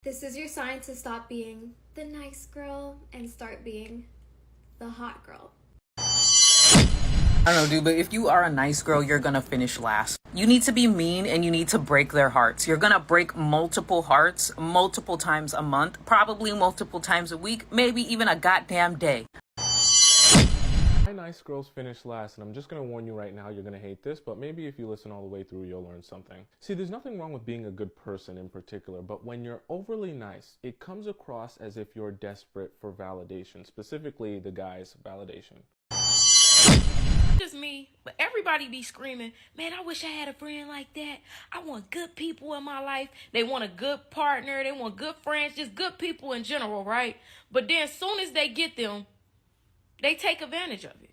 This is your sign to stop being the nice girl and start being the hot girl. I don't know, dude, but if you are a nice girl, you're gonna finish last. You need to be mean and you need to break their hearts. You're gonna break multiple hearts multiple times a month, probably multiple times a week, maybe even a goddamn day. Why nice girls finish last, and I'm just going to warn you right now, you're going to hate this, but maybe if you listen all the way through, you'll learn something. See, there's nothing wrong with being a good person in particular, but when you're overly nice, it comes across as if you're desperate for validation, specifically the guy's validation. Just me, but everybody be screaming, man, I wish I had a friend like that. I want good people in my life. They want a good partner. They want good friends, just good people in general, right? But then as soon as they get them, they take advantage of it.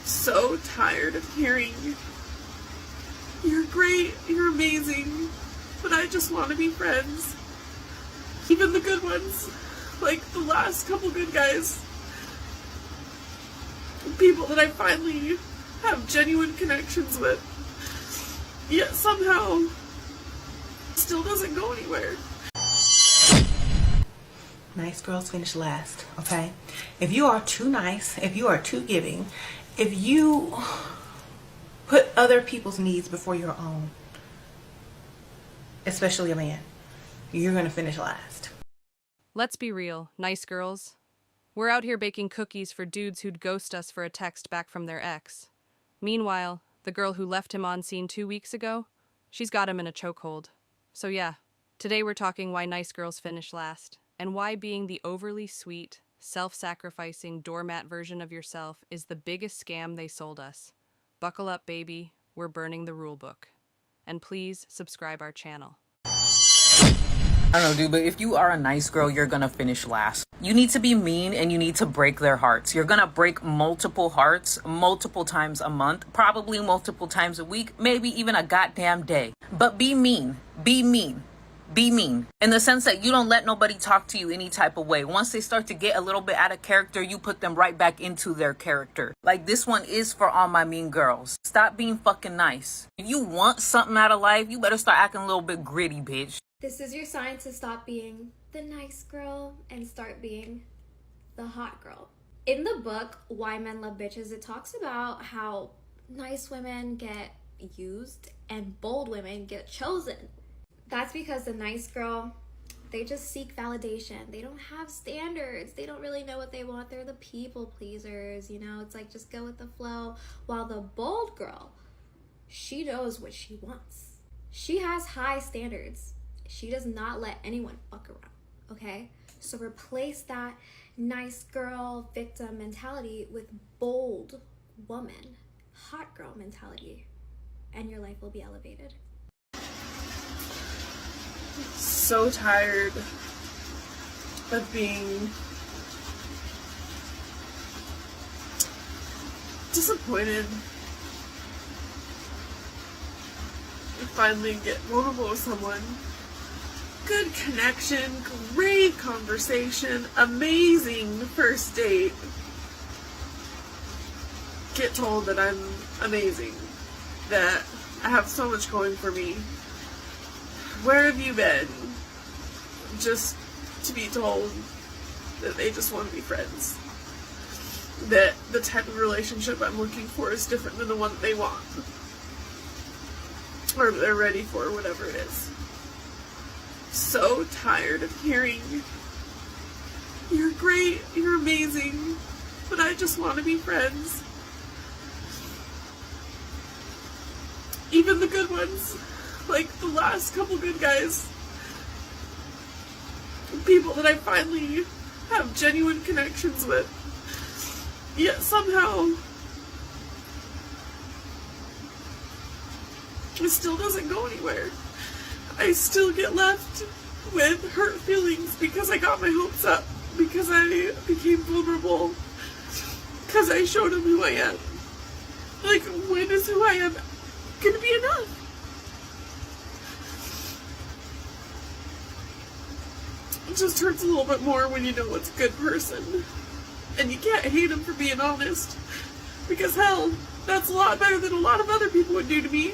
So tired of hearing, you're great, you're amazing, but I just want to be friends. Even the good ones, like the last couple good guys. People that I finally have genuine connections with. Yet somehow, still doesn't go anywhere. Nice girls finish last, okay? If you are too nice, if you are too giving, if you put other people's needs before your own, especially a man, you're gonna finish last. Let's be real, nice girls. We're out here baking cookies for dudes who'd ghost us for a text back from their ex. Meanwhile, the girl who left him on scene 2 weeks ago, she's got him in a chokehold. So yeah, today we're talking why nice girls finish last. And why being the overly sweet, self-sacrificing doormat version of yourself is the biggest scam they sold us. Buckle up, baby. We're burning the rule book. And please subscribe our channel. I don't know, dude, but if you are a nice girl, you're gonna finish last. You need to be mean and you need to break their hearts. You're gonna break multiple hearts multiple times a month, probably multiple times a week, maybe even a goddamn day. But be mean. Be mean. Be mean in the sense that you don't let nobody talk to you any type of way. Once they start to get a little bit out of character, you put them right back into their character. Like, this one is for all my mean girls. Stop being fucking nice. If you want something out of life, you better start acting a little bit gritty, bitch. This is your sign to stop being the nice girl and start being the hot girl. In the book, Why Men Love Bitches, it talks about how nice women get used and bold women get chosen. That's because the nice girl, they just seek validation. They don't have standards. They don't really know what they want. They're the people pleasers, you know? It's like, just go with the flow. While the bold girl, she knows what she wants. She has high standards. She does not let anyone fuck around, okay? So replace that nice girl victim mentality with bold woman, hot girl mentality, and your life will be elevated. So tired of being disappointed. You finally get vulnerable with someone. Good connection, great conversation, amazing first date. Get told that I'm amazing, that I have so much going for me. Where have you been? Just to be told that they just want to be friends. That the type of relationship I'm looking for is different than the one that they want. Or they're ready for, whatever it is. So tired of hearing, you're great, you're amazing, but I just want to be friends. Even the good ones, like the last couple good guys. People that I finally have genuine connections with. Yet somehow, it still doesn't go anywhere. I still get left with hurt feelings because I got my hopes up, because I became vulnerable, because I showed them who I am. Like, when is who I am gonna be enough? It just hurts a little bit more when you know it's a good person. And you can't hate them for being honest. Because hell, that's a lot better than a lot of other people would do to me.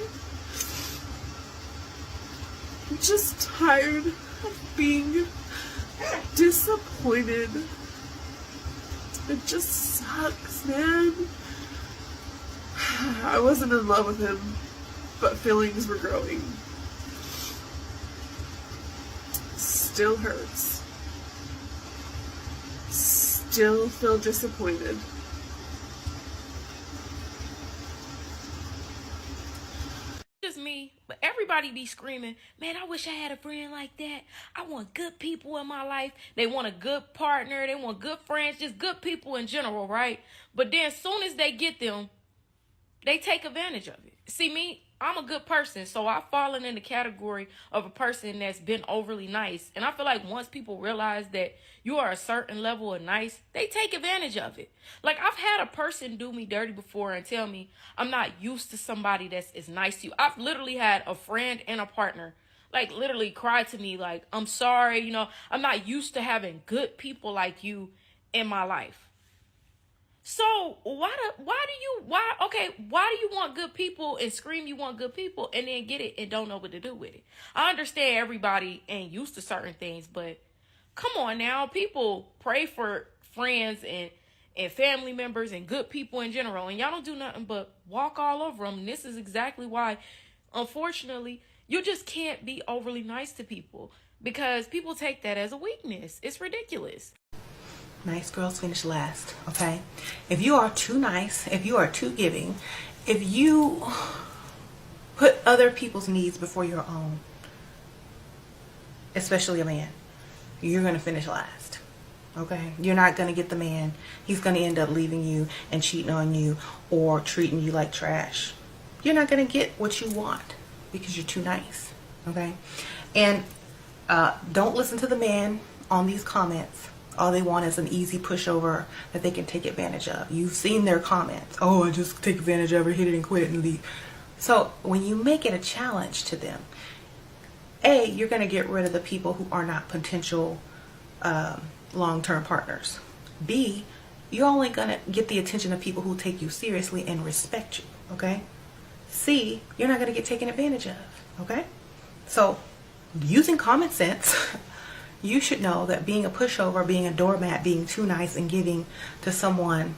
just tired of being disappointed. It just sucks, man. I wasn't in love with him, but feelings were growing. Still hurts. Still feel disappointed. Just me, but everybody be screaming, man, I wish I had a friend like that. I want good people in my life. They want a good partner. They want good friends, just good people in general, right? But then as soon as they get them, they take advantage of it. See, me, I'm a good person, so I've fallen in the category of a person that's been overly nice. And I feel like once people realize that you are a certain level of nice, they take advantage of it. Like, I've had a person do me dirty before and tell me I'm not used to somebody that's as nice to you. I've literally had a friend and a partner like literally cry to me like, I'm sorry, I'm not used to having good people like you in my life. So why do you want good people and scream you want good people and then get it and don't know what to do with it? I understand everybody ain't used to certain things, but come on now, people pray for friends and family members and good people in general, and y'all don't do nothing but walk all over them. And this is exactly why, unfortunately, you just can't be overly nice to people because people take that as a weakness. It's ridiculous. Nice girls finish last, okay? If you are too nice, if you are too giving, if you put other people's needs before your own, especially a man, you're going to finish last, okay? You're not going to get the man. He's going to end up leaving you and cheating on you or treating you like trash. You're not going to get what you want because you're too nice, okay? And don't listen to the man on these comments. All they want is an easy pushover that they can take advantage of. You've seen their comments. Oh, I just take advantage of it, hit it and quit it and leave. So when you make it a challenge to them, A, you're going to get rid of the people who are not potential long-term partners. B, you're only going to get the attention of people who take you seriously and respect you, okay? C, you're not going to get taken advantage of, okay? So using common sense, you should know that being a pushover, being a doormat, being too nice and giving to someone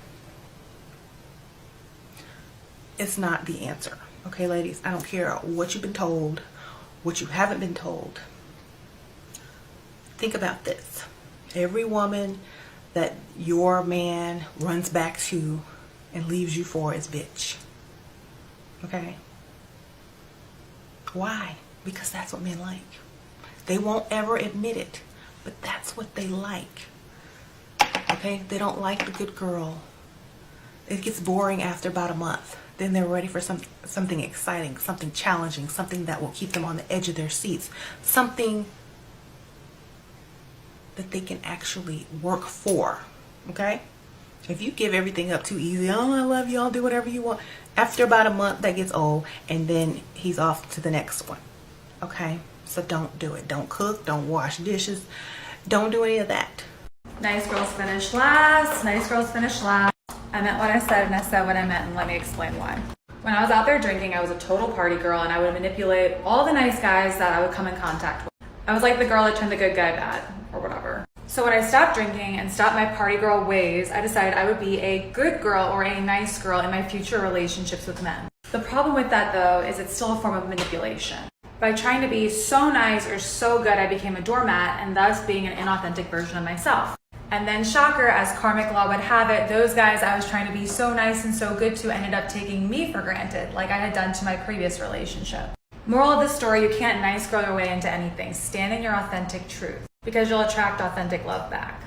is not the answer. Okay, ladies, I don't care what you've been told, what you haven't been told. Think about this. Every woman that your man runs back to and leaves you for is bitch. Okay? Why? Because that's what men like. They won't ever admit it, but that's what they like. Okay? They don't like the good girl. It gets boring after about a month. Then they're ready for something exciting, something challenging, something that will keep them on the edge of their seats, something that they can actually work for. Okay? If you give everything up too easy, oh, I love you, I'll do whatever you want. After about a month, that gets old, and then he's off to the next one. Okay? So don't do it. Don't cook, don't wash dishes, don't do any of that. Nice girls finish last. Nice girls finish last. I meant what I said and I said what I meant, and let me explain why. When I was out there drinking, I was a total party girl and I would manipulate all the nice guys that I would come in contact with. I was like the girl that turned the good guy bad, or whatever. So when I stopped drinking and stopped my party girl ways, I decided I would be a good girl or a nice girl in my future relationships with men. The problem with that, though, is it's still a form of manipulation. By trying to be so nice or so good, I became a doormat and thus being an inauthentic version of myself. And then shocker, as karmic law would have it, those guys I was trying to be so nice and so good to ended up taking me for granted, like I had done to my previous relationship. Moral of the story, you can't nice girl your way into anything. Stand in your authentic truth, because you'll attract authentic love back.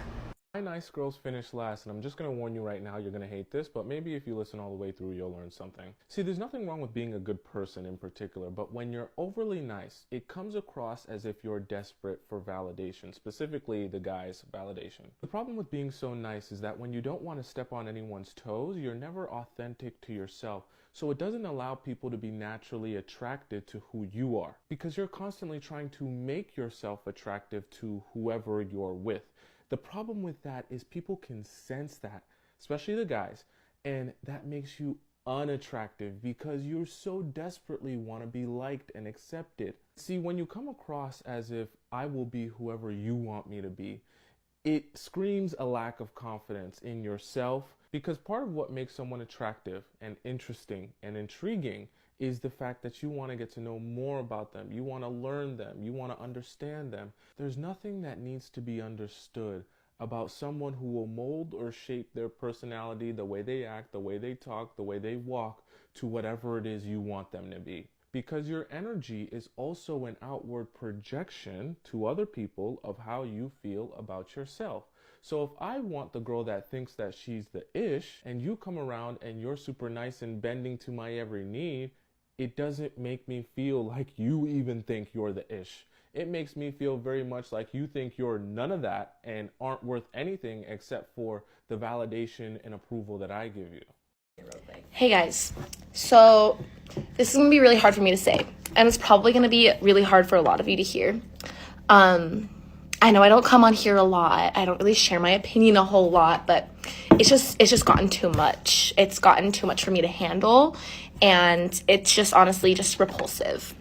My nice girls finish last, and I'm just going to warn you right now, you're going to hate this, but maybe if you listen all the way through, you'll learn something. See, there's nothing wrong with being a good person in particular, but when you're overly nice, it comes across as if you're desperate for validation, specifically the guy's validation. The problem with being so nice is that when you don't want to step on anyone's toes, you're never authentic to yourself. So it doesn't allow people to be naturally attracted to who you are, because you're constantly trying to make yourself attractive to whoever you're with. The problem with that is people can sense that, especially the guys, and that makes you unattractive because you so desperately want to be liked and accepted. See, when you come across as if I will be whoever you want me to be, it screams a lack of confidence in yourself, because part of what makes someone attractive and interesting and intriguing is the fact that you want to get to know more about them. You want to learn them. You want to understand them. There's nothing that needs to be understood about someone who will mold or shape their personality, the way they act, the way they talk, the way they walk, to whatever it is you want them to be. Because your energy is also an outward projection to other people of how you feel about yourself. So if I want the girl that thinks that she's the ish, and you come around and you're super nice and bending to my every need, it doesn't make me feel like you even think you're the ish. It makes me feel very much like you think you're none of that and aren't worth anything except for the validation and approval that I give you. Hey guys, so this is going to be really hard for me to say, and it's probably going to be really hard for a lot of you to hear. I know I don't come on here a lot. I don't really share my opinion a whole lot, but it's just gotten too much. It's gotten too much for me to handle, and it's just honestly just repulsive.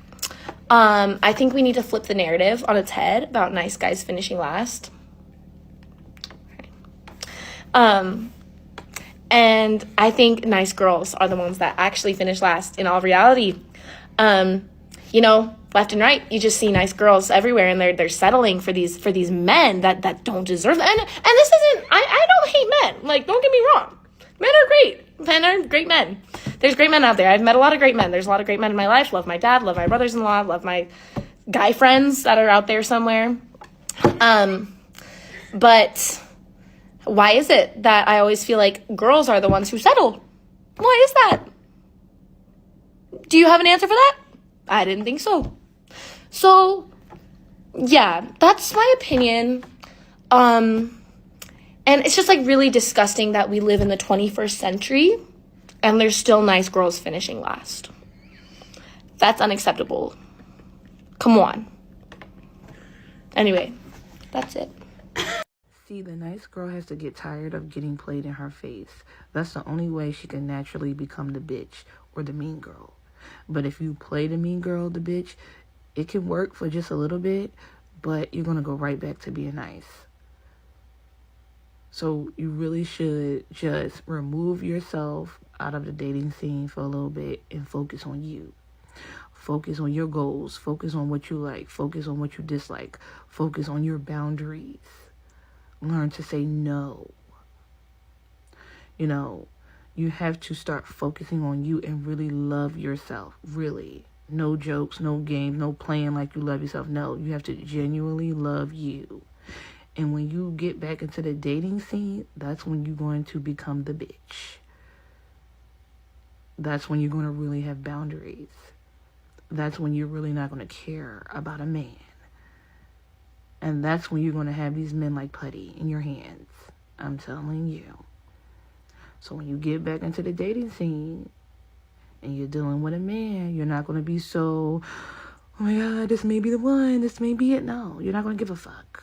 I think we need to flip the narrative on its head about nice guys finishing last. And I think nice girls are the ones that actually finish last in all reality. You know, left and right, you just see nice girls everywhere, and they're settling for these men that don't deserve them. And this isn't, I don't hate men. Like, don't get me wrong. Men are great. Men are great men. There's great men out there. I've met a lot of great men. There's a lot of great men in my life. Love my dad, love my brothers-in-law, love my guy friends that are out there somewhere. But why is it that I always feel like girls are the ones who settle? Why is that? Do you have an answer for that? I didn't think so. So, yeah, that's my opinion. And it's just like really disgusting that we live in the 21st century and there's still nice girls finishing last. That's unacceptable. Come on. Anyway, that's it. See, the nice girl has to get tired of getting played in her face. That's the only way she can naturally become the bitch or the mean girl. But if you play the mean girl, the bitch, it can work for just a little bit, but you're going to go right back to being nice. So you really should just remove yourself out of the dating scene for a little bit and focus on you. Focus on your goals. Focus on what you like. Focus on what you dislike. Focus on your boundaries. Learn to say no. You know, you have to start focusing on you and really love yourself. Really. No jokes, no games, no playing like you love yourself. No, you have to genuinely love you. And when you get back into the dating scene, that's when you're going to become the bitch. That's when you're going to really have boundaries. That's when you're really not going to care about a man. And that's when you're going to have these men like putty in your hands. I'm telling you. So when you get back into the dating scene and you're dealing with a man, you're not going to be so, oh my God, this may be the one, this may be it. No, you're not going to give a fuck.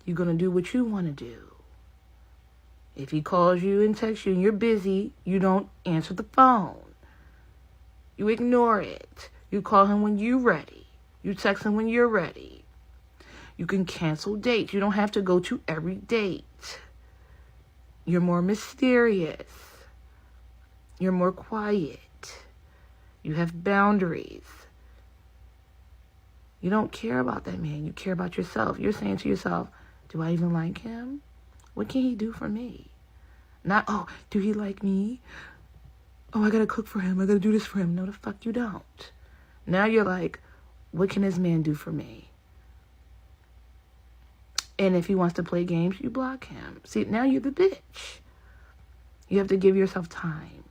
You're going to do what you want to do. If he calls you and texts you and you're busy, you don't answer the phone. You ignore it. You call him when you're ready. You text him when you're ready. You can cancel dates. You don't have to go to every date. You're more mysterious. You're more quiet. You have boundaries. You don't care about that man. You care about yourself. You're saying to yourself, do I even like him? What can he do for me? Not, oh, do he like me? Oh, I gotta cook for him. I gotta do this for him. No, the fuck you don't. Now you're like, what can this man do for me? And if he wants to play games, you block him. See, now you're the bitch. You have to give yourself time.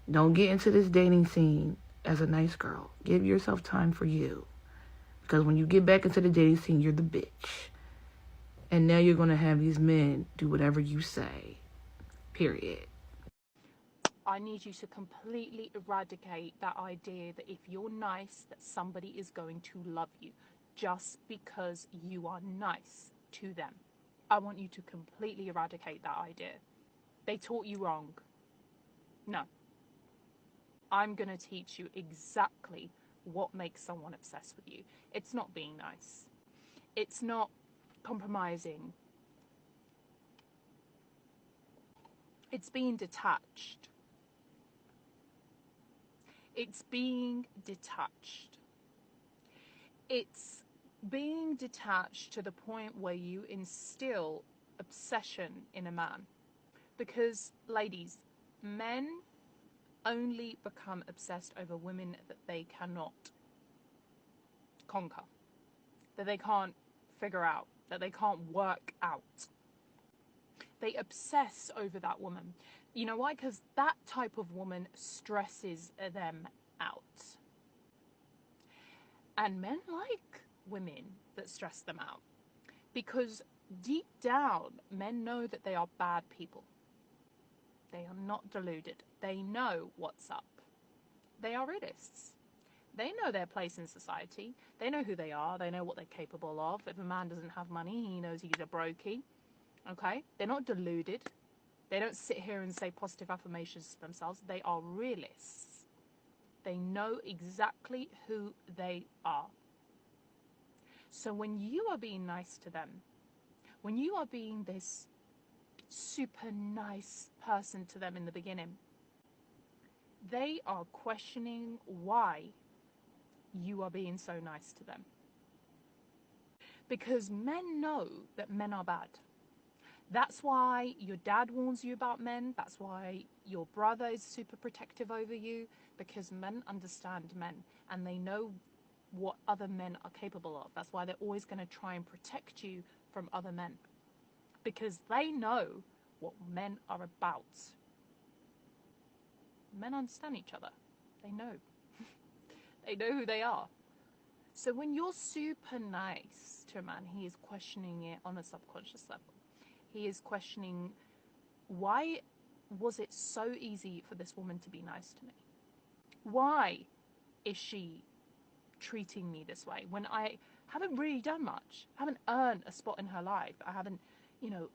Don't get into this dating scene as a nice girl. Give yourself time for you. Because when you get back into the dating scene, you're the bitch. And now you're going to have these men do whatever you say. Period. I need you to completely eradicate that idea that if you're nice, that somebody is going to love you just because you are nice to them. I want you to completely eradicate that idea. They taught you wrong. No. I'm going to teach you exactly what makes someone obsessed with you. It's not being nice. It's not compromising. It's being detached. It's being detached. It's being detached to the point where you instill obsession in a man. Because, ladies, men only become obsessed over women that they cannot conquer, that they can't figure out, that they can't work out. They obsess over that woman. You know why? Because that type of woman stresses them out. And men like women that stress them out. Because deep down, men know that they are bad people. They are not deluded. They know what's up. They are realists. They know their place in society. They know who they are. They know what they're capable of. If a man doesn't have money, he knows he's a brokey. Okay? They're not deluded. They don't sit here and say positive affirmations to themselves. They are realists. They know exactly who they are. So when you are being nice to them, when you are being this super nice person to them in the beginning, they are questioning why you are being so nice to them. Because men know that men are bad. That's why your dad warns you about men. That's why your brother is super protective over you, because men understand men and they know what other men are capable of. That's why they're always going to try and protect you from other men, because they know what men are about. Men understand each other. They know. They know who they are. So when you're super nice to a man, he is questioning it on a subconscious level. He is questioning, why was it so easy for this woman to be nice to me? Why is she treating me this way when I haven't really done much? I haven't earned a spot in her life. I haven't,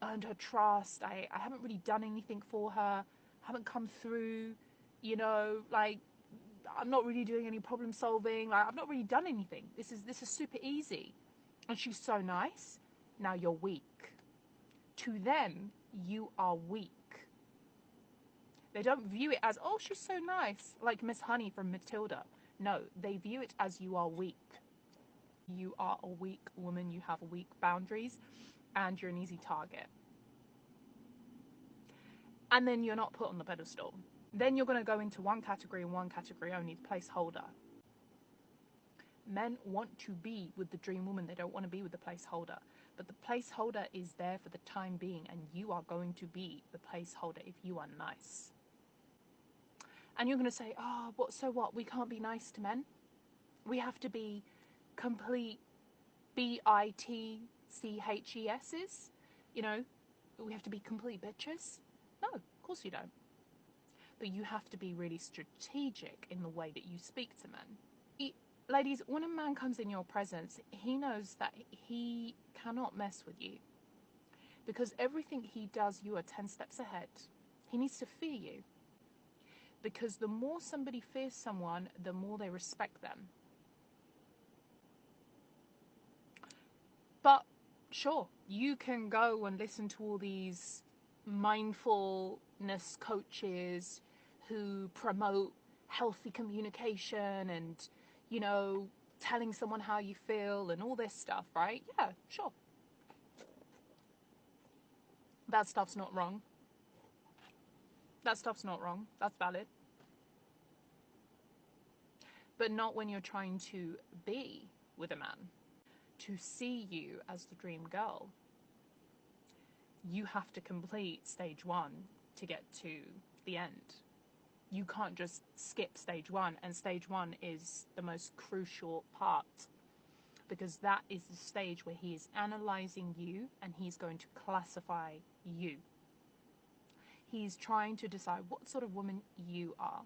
earned her trust. I haven't really done anything for her. I haven't come through, I'm not really doing any problem solving. I've not really done anything. This is super easy. And she's so nice. Now you're weak. To them, you are weak. They don't view it as, oh, she's so nice, like Miss Honey from Matilda. No, they view it as you are weak. You are a weak woman. You have weak boundaries, and you're an easy target. And then you're not put on the pedestal. Then you're going to go into one category and one category only, the placeholder. Men want to be with the dream woman. They don't want to be with the placeholder. But the placeholder is there for the time being, and you are going to be the placeholder if you are nice. And you're going to say, oh, so what? We can't be nice to men? We have to be complete bitches? We have to be complete bitches? No, of course you don't. But you have to be really strategic in the way that you speak to men. Ladies, when a man comes in your presence, he knows that he cannot mess with you. Because everything he does, you are 10 steps ahead. He needs to fear you. Because the more somebody fears someone, the more they respect them. But sure, you can go and listen to all these mindfulness coaches who promote healthy communication and, telling someone how you feel and all this stuff, right? Yeah, sure. That stuff's not wrong. That stuff's not wrong. That's valid. But not when you're trying to be with a man. To see you as the dream girl, you have to complete stage 1 to get to the end. You can't just skip stage 1, and stage 1 is the most crucial part, because that is the stage where he is analyzing you and he's going to classify you. He's trying to decide what sort of woman you are.